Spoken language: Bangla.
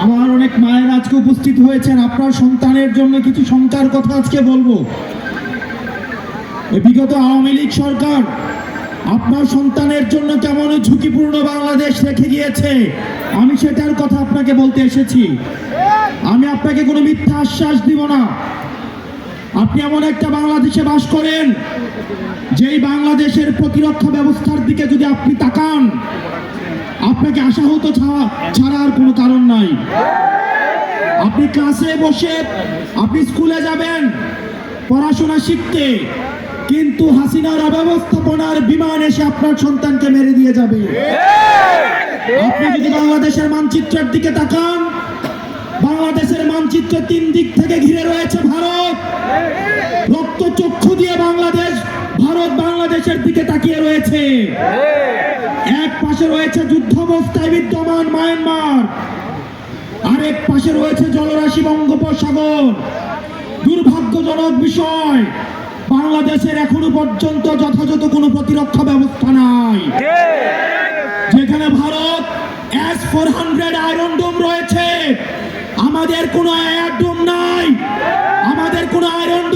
আমার অনেক মায়ের আজকে উপস্থিত হয়েছেন। আপনার সন্তানের জন্য কিছু শঙ্কার কথা আজকে বলবো। বিগত আওয়ামী লীগ সরকার আপনার সন্তানের জন্য কেমন ঝুঁকিপূর্ণ বাংলাদেশ রেখে গিয়েছে, আমি সেটার কথা আপনাকে বলতে এসেছি। আমি আপনাকে কোনো মিথ্যা আশ্বাস দিব না। আপনি এমন একটা বাংলাদেশে বাস করেন, যেই বাংলাদেশের প্রতিরক্ষা ব্যবস্থার দিকে যদি আপনি তাকান, আপনাকে আশাহত ছাড়া আর কোনো কারণ নাই। আপনি ক্লাসে বসে আপনি স্কুলে যাবেন পড়াশোনা শিখতে, কিন্তু হাসিনার অব্যবস্থাপনার বিমান এসে আপনার সন্তানকে মেরে দিয়ে যাবে। আপনি যদি বাংলাদেশের মানচিত্রের দিকে তাকান, বাংলাদেশের মানচিত্র 3 দিক থেকে ঘিরে রয়েছে ভারত। রক্ত চক্ষু দিয়ে ভারত বাংলাদেশের দিকে তাকিয়ে রয়েছে। এক পাশে রয়েছে যুদ্ধাবস্থায় বিদ্যমান মায়ানমার, আরেক পাশে রয়েছে জলরাশি বঙ্গোপসাগর। দুর্ভাগ্যজনক বিষয়, বাংলাদেশের এখনো পর্যন্ত যথাযথ কোনো প্রতিরক্ষা ব্যবস্থা নাই। যেখানে ভারত S-400 আয়রন ডোম রয়েছে, আমাদের কোনো এয়ার ডোম নাই, আমাদের কোনো আয়রন